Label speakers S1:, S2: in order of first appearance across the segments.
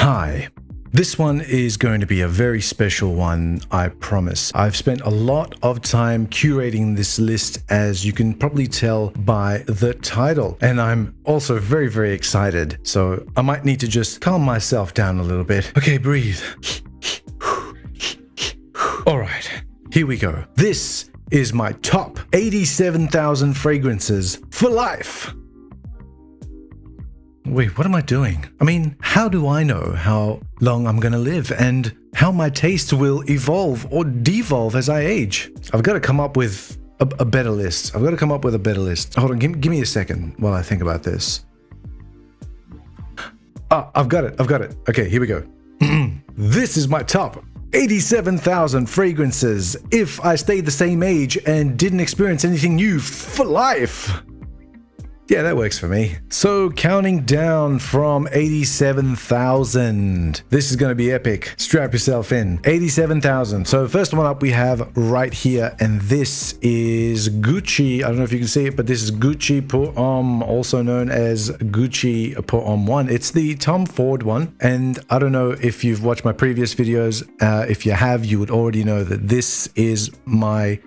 S1: Hi. This one is going to be a very special one, I promise. I've spent a lot of time curating this list, as you can probably tell by the title. And I'm also very, very excited. So I might need to just calm myself down a little bit. Okay, breathe. All right, here we go. This is my top 87,000 fragrances for life. Wait, what am I doing? I mean, how do I know how long I'm gonna live and how my taste will evolve or devolve as I age? I've got to come up with a better list. Hold on, give me a second while I think about this. I've got it. Okay, here we go. This is my top 87,000 fragrances if I stayed the same age and didn't experience anything new for life. Yeah, that works for me. So counting down from 87,000. This is going to be epic. Strap yourself in. 87,000. So first one up we have right here, and this is Gucci. I don't know if you can see it, but this is Gucci Pour Homme, also known as Gucci Pour Homme 1. It's the Tom Ford one, and I don't know if you've watched my previous videos. If you have, you would already know that this is my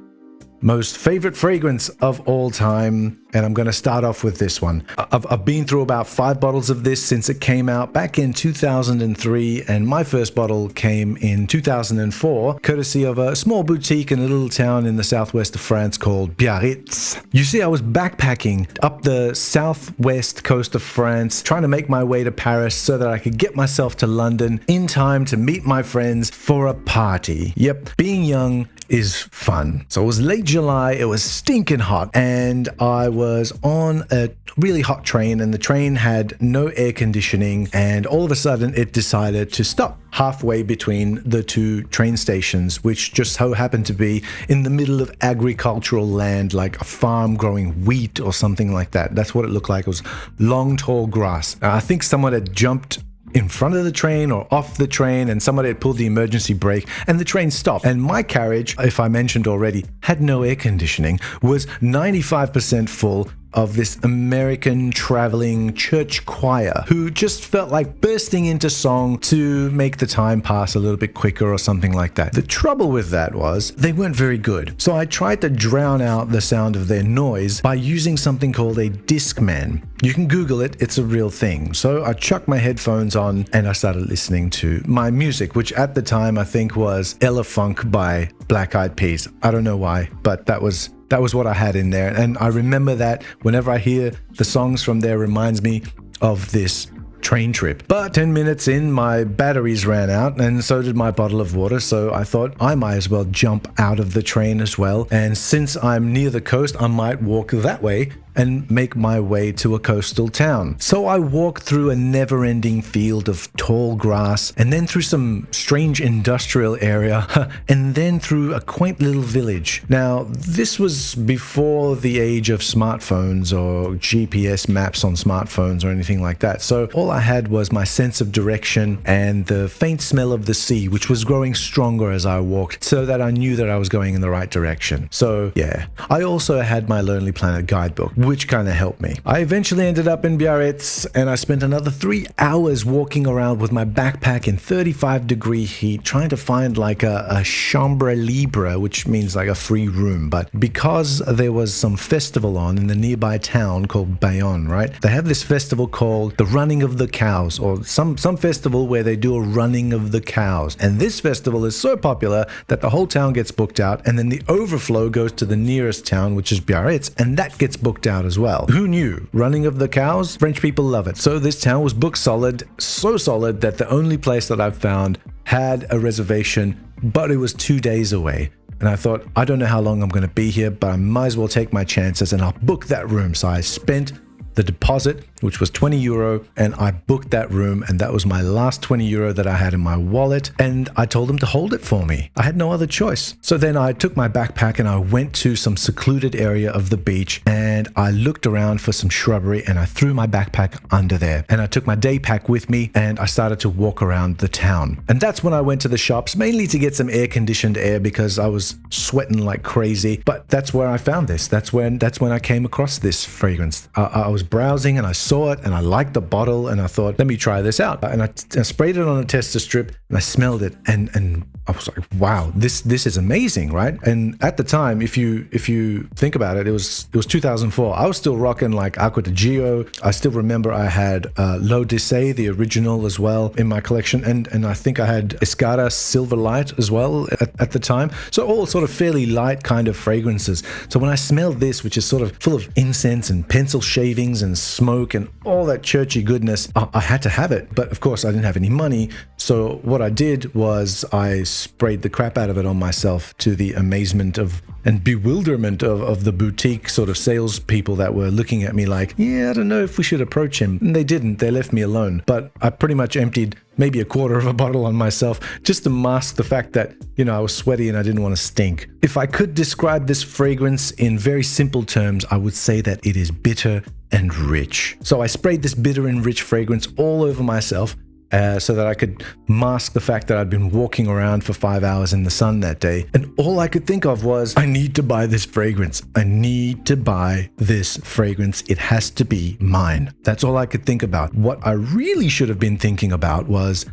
S1: most favorite fragrance of all time, and I'm going to start off with this one. I've been through about 5 bottles of this since it came out back in 2003, and my first bottle came in 2004, courtesy of a small boutique in a little town in the southwest of France called Biarritz. You see, I was backpacking up the southwest coast of France, trying to make my way to Paris so that I could get myself to London in time to meet my friends for a party. Yep, being young is fun. So it was late July, it was stinking hot, and I was on a really hot train, and the train had no air conditioning, and all of a sudden it decided to stop halfway between the two train stations, which just so happened to be in the middle of agricultural land, like a farm growing wheat or something like that. That's what it looked like. It was long, tall grass. I think someone had jumped in front of the train or off the train, and somebody had pulled the emergency brake, and the train stopped. And my carriage, if I mentioned already, had no air conditioning, was 95% full of this American traveling church choir who just felt like bursting into song to make the time pass a little bit quicker or something like that. The trouble with that was they weren't very good. So I tried to drown out the sound of their noise by using something called a Discman. You can Google it, it's a real thing. So I chucked my headphones on and I started listening to my music, which at the time I think was Ella Funk by Black Eyed Peas. I don't know why, but that was what I had in there. And I remember that whenever I hear the songs from there, reminds me of this train trip. But 10 minutes in, my batteries ran out, and so did my bottle of water. So I thought I might as well jump out of the train as well. And since I'm near the coast, I might walk that way and make my way to a coastal town. So I walked through a never-ending field of tall grass, and then through some strange industrial area, and then through a quaint little village. Now, this was before the age of smartphones or GPS maps on smartphones or anything like that. So all I had was my sense of direction and the faint smell of the sea, which was growing stronger as I walked, so that I knew that I was going in the right direction. So yeah, I also had my Lonely Planet guidebook, which kind of helped me. I eventually ended up in Biarritz, and I spent another 3 hours walking around with my backpack in 35-degree heat, trying to find like a chambre libre, which means like a free room. But because there was some festival on in the nearby town called Bayonne, right? They have this festival called the Running of the Cows, or some festival where they do a running of the cows. And this festival is so popular that the whole town gets booked out, and then the overflow goes to the nearest town, which is Biarritz, and that gets booked out as well. Who knew? Running of the cows? French people love it. So this town was booked solid, so solid that the only place that I've found had a reservation, but it was 2 days away. And I thought, I don't know how long I'm going to be here, but I might as well take my chances, and I'll book that room. So I spent the deposit, which was 20 euro, and I booked that room, and that was my last 20 euro that I had in my wallet, and I told them to hold it for me. I had no other choice. So then I took my backpack and I went to some secluded area of the beach, and I looked around for some shrubbery, and I threw my backpack under there, and I took my day pack with me, and I started to walk around the town. And that's when I went to the shops, mainly to get some air-conditioned air because I was sweating like crazy. But that's where I found this. That's when I came across this fragrance. I was browsing and I saw it and I liked the bottle and I thought, let me try this out. And I sprayed it on a tester strip and I smelled it and I was like, wow, this is amazing, right? And at the time, if you think about it, it was 2004. I was still rocking like Aqua de Gio. I still remember I had L'Odyssée, the original as well in my collection. And I think I had Escada Silver Light as well at the time. So all sort of fairly light kind of fragrances. So when I smelled this, which is sort of full of incense and pencil shavings and smoke and all that churchy goodness, I had to have it. But of course I didn't have any money. So what I did was I sprayed the crap out of it on myself, to the amazement of and bewilderment of the boutique sort of salespeople that were looking at me like, yeah, I don't know if we should approach him. And they didn't. They left me alone. But I pretty much emptied maybe a quarter of a bottle on myself just to mask the fact that, you know, I was sweaty and I didn't want to stink. If I could describe this fragrance in very simple terms, I would say that it is bitter and rich. So I sprayed this bitter and rich fragrance all over myself, so that I could mask the fact that I'd been walking around for 5 hours in the sun that day. And all I could think of was, I need to buy this fragrance. I need to buy this fragrance. It has to be mine. That's all I could think about. What I really should have been thinking about was,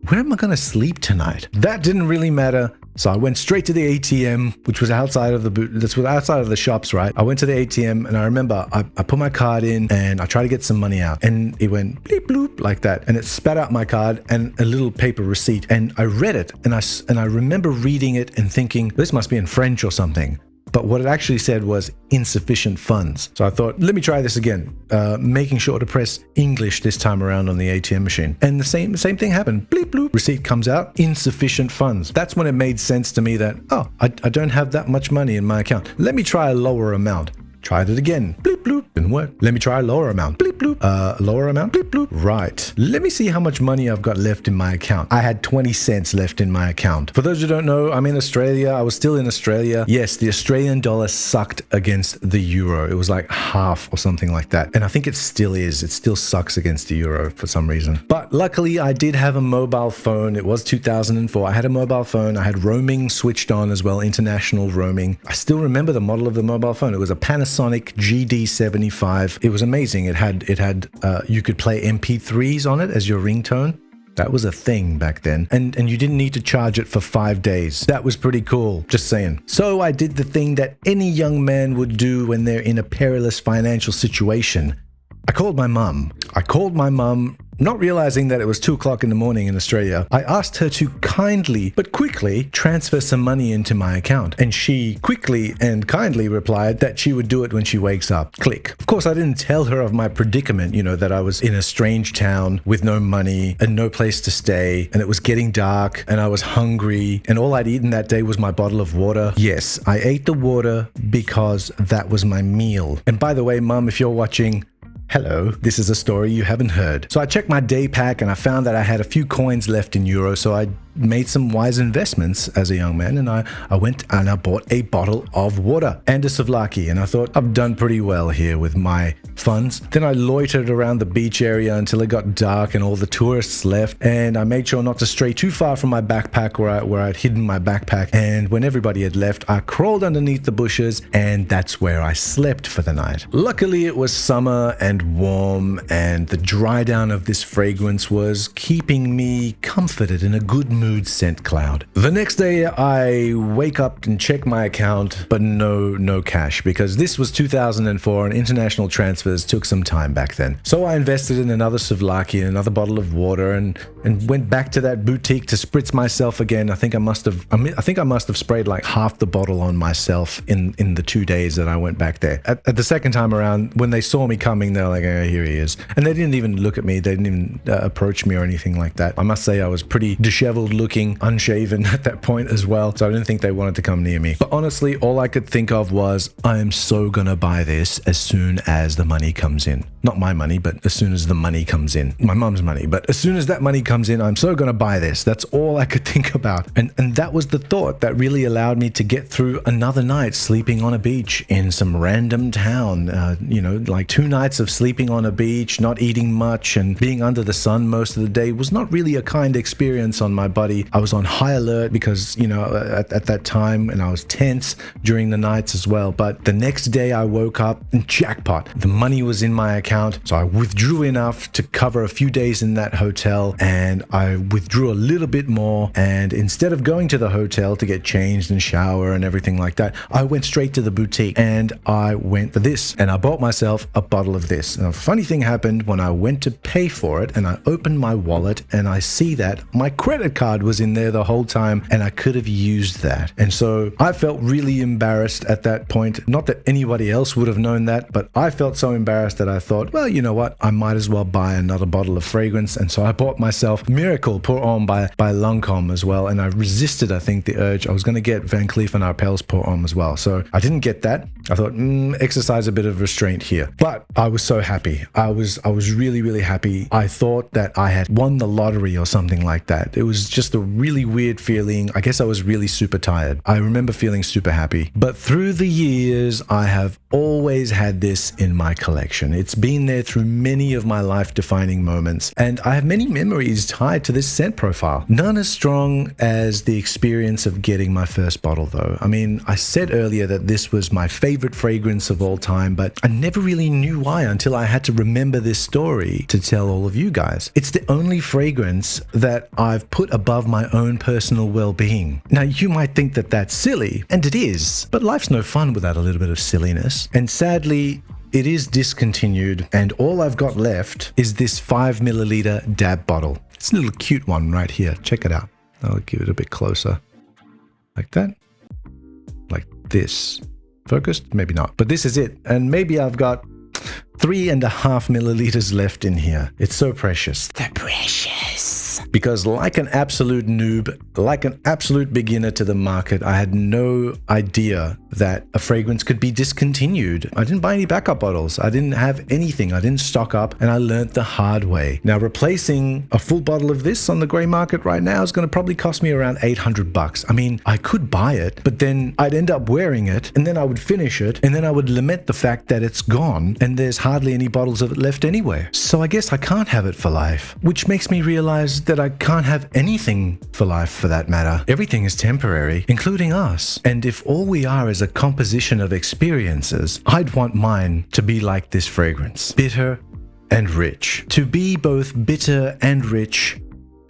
S1: where am I going to sleep tonight? That didn't really matter. So I went straight to the ATM, which was outside of the shops, right? I went to the ATM and I remember I put my card in and I tried to get some money out and it went bleep bloop like that. And it spat out my card and a little paper receipt. And I read it and I remember reading it and thinking, this must be in French or something. But what it actually said was insufficient funds. So I thought, let me try this again, making sure to press English this time around on the ATM machine. And the same thing happened. Bleep bloop. Receipt comes out, insufficient funds. That's when it made sense to me that, oh, I don't have that much money in my account. Let me try a lower amount. Tried it again. Bleep bloop. Didn't work. Let me try a lower amount. Bleep bloop. Lower amount. Bleep bloop. Right. Let me see how much money I've got left in my account. I had 20 cents left in my account. For those who don't know, I'm in Australia. I was still in Australia. Yes, the Australian dollar sucked against the euro. It was like half or something like that. And I think it still is. It still sucks against the euro for some reason. But luckily, I did have a mobile phone. It was 2004. I had a mobile phone. I had roaming switched on as well, international roaming. I still remember the model of the mobile phone. It was a Panasonic GD75. It was amazing. It had you could play MP3s on it as your ringtone. That was a thing back then. And you didn't need to charge it for 5 days. That was pretty cool, just saying. So I did the thing that any young man would do when they're in a perilous financial situation. I called my mum. Not realizing that it was 2 o'clock in the morning in Australia. I asked her to kindly but quickly transfer some money into my account. And she quickly and kindly replied that she would do it when she wakes up. Click. Of course, I didn't tell her of my predicament, you know, that I was in a strange town with no money and no place to stay. And it was getting dark and I was hungry. And all I'd eaten that day was my bottle of water. Yes, I ate the water because that was my meal. And by the way, Mum, if you're watching, hello, this is a story you haven't heard. So I checked my day pack and I found that I had a few coins left in euro, so I made some wise investments as a young man, and I went and I bought a bottle of water and a souvlaki, and I thought I've done pretty well here with my funds. Then I loitered around the beach area until it got dark and all the tourists left, and I made sure not to stray too far from my backpack where I'd hidden my backpack. And when everybody had left, I crawled underneath the bushes, and that's where I slept for the night. Luckily, it was summer and warm, and the dry down of this fragrance was keeping me comforted in a good mood scent cloud. The next day, I wake up and check my account, but no cash, because this was 2004 and international transfers took some time back then. So I invested in another souvlaki and another bottle of water and went back to that boutique to spritz myself again. I think I must have sprayed like half the bottle on myself in the 2 days that I went back there. At the second time around, when they saw me coming, they're like, oh, here he is. And they didn't even look at me. They didn't even approach me or anything like that. I must say I was pretty disheveled looking, unshaven at that point as well. So I didn't think they wanted to come near me. But honestly, all I could think of was, I am so gonna buy this as soon as the money comes in. Not my money, but as soon as the money comes in. My mom's money. But as soon as that money comes in, I'm so gonna buy this. That's all I could think about. And that was the thought that really allowed me to get through another night sleeping on a beach in some random town. You know, like 2 nights of sleeping on a beach, not eating much, and being under the sun most of the day was not really a kind experience on my body. I was on high alert because, you know, at that time, and I was tense during the nights as well. But the next day I woke up and jackpot, the money was in my account. So I withdrew enough to cover a few days in that hotel, and I withdrew a little bit more. And instead of going to the hotel to get changed and shower and everything like that, I went straight to the boutique and I went for this, and I bought myself a bottle of this. And a funny thing happened when I went to pay for it, and I opened my wallet and I see that my credit card was in there the whole time, and I could have used that. And so I felt really embarrassed at that point. Not that anybody else would have known that, but I felt so embarrassed that I thought, well, you know what, I might as well buy another bottle of fragrance. And so I bought myself Miracle Pour Homme by Lancôme as well, and I resisted, I think, the urge. I was going to get Van Cleef & Arpels Pour Homme as well, so I didn't get that. I thought, exercise a bit of restraint here. But I was so happy. I was really, really happy. I thought that I had won the lottery or something like that. It was just a really weird feeling. I guess I was really super tired. I remember feeling super happy. But through the years, I have always had this in my collection. It's been there through many of my life-defining moments, and I have many memories tied to this scent profile. None as strong as the experience of getting my first bottle, though. I mean, I said earlier that this was my favorite fragrance of all time, but I never really knew why until I had to remember this story to tell all of you guys. It's the only fragrance that I've put above my own personal well-being. Now, you might think that that's silly, and it is, but life's no fun without a little bit of silliness. And sadly, it is discontinued, and all I've got left is this 5 milliliter dab bottle. It's a little cute one right here. Check it out. I'll give it a bit closer. Like that. Like this. Focused? Maybe not. But this is it. And maybe I've got 3.5 milliliters left in here. It's so precious. They're precious. Because like an absolute noob, like an absolute beginner to the market, I had no idea that a fragrance could be discontinued. I didn't buy any backup bottles. I didn't have anything. I didn't stock up, and I learned the hard way. Now, replacing a full bottle of this on the gray market right now is going to probably cost me around $800. I mean, I could buy it, but then I'd end up wearing it, and then I would finish it, and then I would lament the fact that it's gone, and there's hardly any bottles of it left anywhere. So I guess I can't have it for life, which makes me realize that I can't have anything for life for that matter. Everything is temporary, including us. And if all we are is a composition of experiences, I'd want mine to be like this fragrance. Bitter and rich. To be both bitter and rich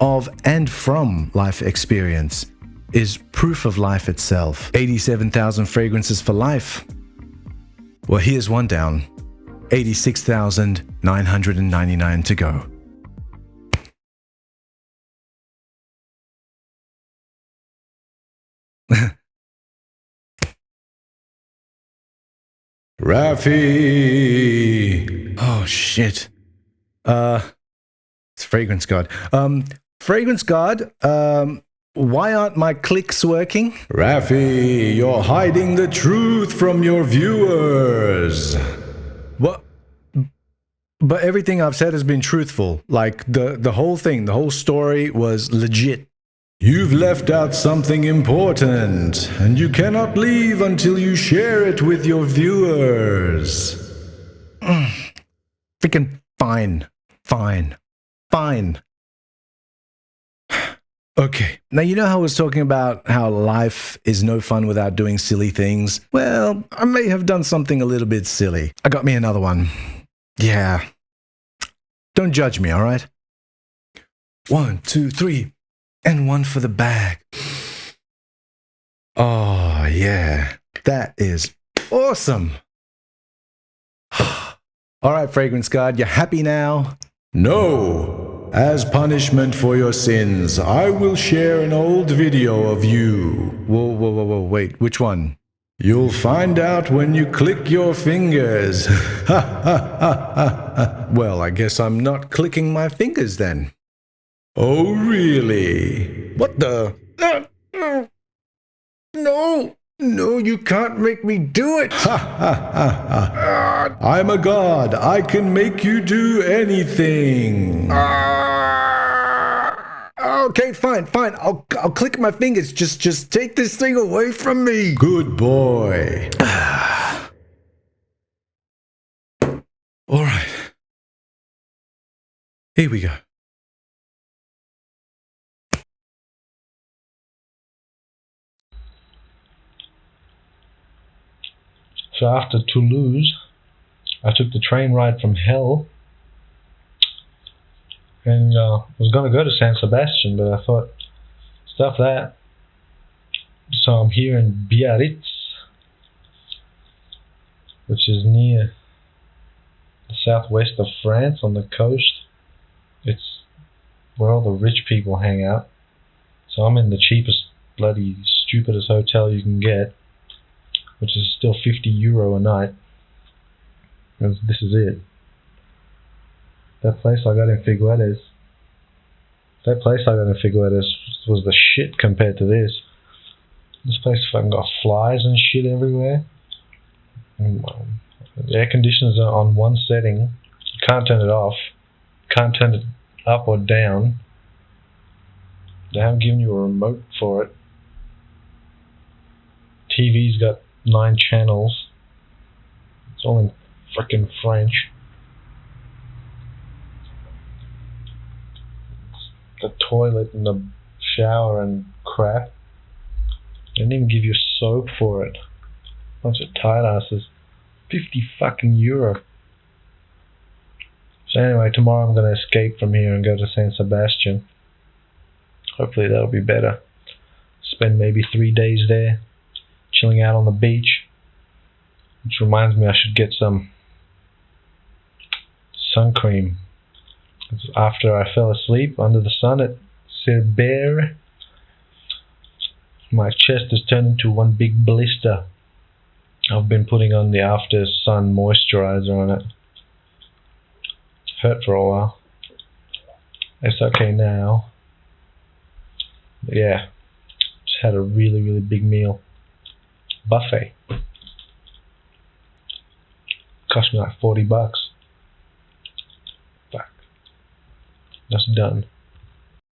S1: of and from life experience is proof of life itself. 87,000 fragrances for life. Well, here's one down. 86,999 to go. Rafi! Oh, shit. It's Fragrance God. Fragrance God, why aren't my clicks working? Rafi, you're hiding the truth from your viewers. What? But everything I've said has been truthful. Like, the whole thing, the whole story was legit. You've left out something important, and you cannot leave until you share it with your viewers. Freaking fine. Fine. Fine. Okay, now you know how I was talking about how life is no fun without doing silly things? Well, I may have done something a little bit silly. I got me another one. Yeah. Don't judge me, all right? 1, 2, 3. And one for the bag. Oh, yeah. That is awesome. All right, Fragrance God, you happy now? No. As punishment for your sins, I will share an old video of you. Whoa, wait, which one? You'll find out when you click your fingers. Well, I guess I'm not clicking my fingers then. Oh, really? What the? No, you can't make me do it. I'm a god. I can make you do anything. Okay, fine. I'll click my fingers. Just take this thing away from me. Good boy. All right. Here we go. So after Toulouse, I took the train ride from hell and was going to go to San Sebastian, but I thought, stuff that. So I'm here in Biarritz, which is near the southwest of France on the coast. It's where all the rich people hang out. So I'm in the cheapest, bloody, stupidest hotel you can get, which is still €50 a night. And this is it. That place I got in Figueres was the shit compared to this. This place fucking got flies and shit everywhere. And, the air conditioners are on one setting. You can't turn it off. Can't turn it up or down. They haven't given you a remote for it. TV's got 9 channels. It's all in frickin' French. The toilet and the shower and crap. They didn't even give you soap for it. Bunch of tight asses. €50. So anyway, tomorrow I'm going to escape from here and go to San Sebastian. Hopefully that'll be better. Spend maybe 3 days there, chilling out on the beach. Which reminds me I should get some sun cream. After I fell asleep under the sun at Cerbère, my chest has turned into one big blister. I've been putting on the after sun moisturizer on it. Hurt for a while. It's okay now. But yeah, just had a really, really big meal. Buffet. Cost me like $40. Fuck. That's done.